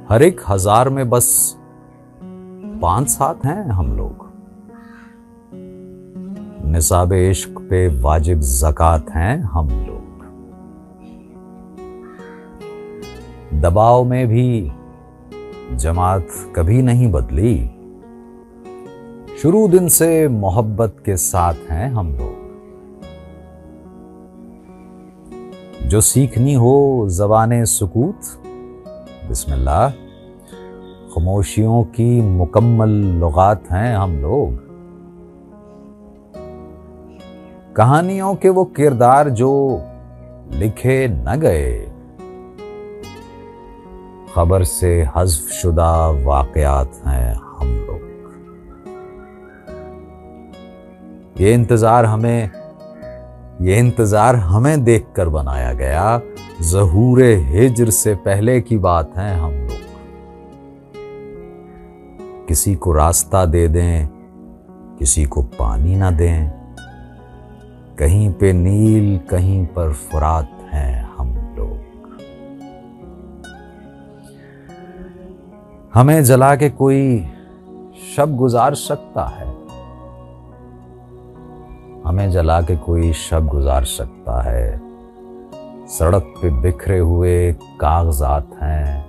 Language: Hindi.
हर एक 1000 में बस 5-7 हैं हम लोग। निसाबे इश्क पे वाजिब ज़कात हैं हम लोग। दबाव में भी जमात कभी नहीं बदली। शुरू दिन से मोहब्बत के साथ हैं हम लोग। जो सीखनी हो ज़बाने सुकूत, बिस्मिल्लाह, खामोशियों की मुकम्मल लुगात हैं हम लोग। कहानियों के वो किरदार जो लिखे न गए, खबर से हज़्फ शुदा वाक़यात हैं हम लोग। ये इंतज़ार हमें देखकर बनाया गया। ज़हूरे हिज्र से पहले की बात है हम लोग। किसी को रास्ता दे दें, किसी को पानी ना दें। कहीं पे नील, कहीं पर फुरात हैं हम लोग। हमें जला के कोई शब गुजार सकता है। हमें जला के कोई शब गुजार सकता है। सड़क पे बिखरे हुए कागजात हैं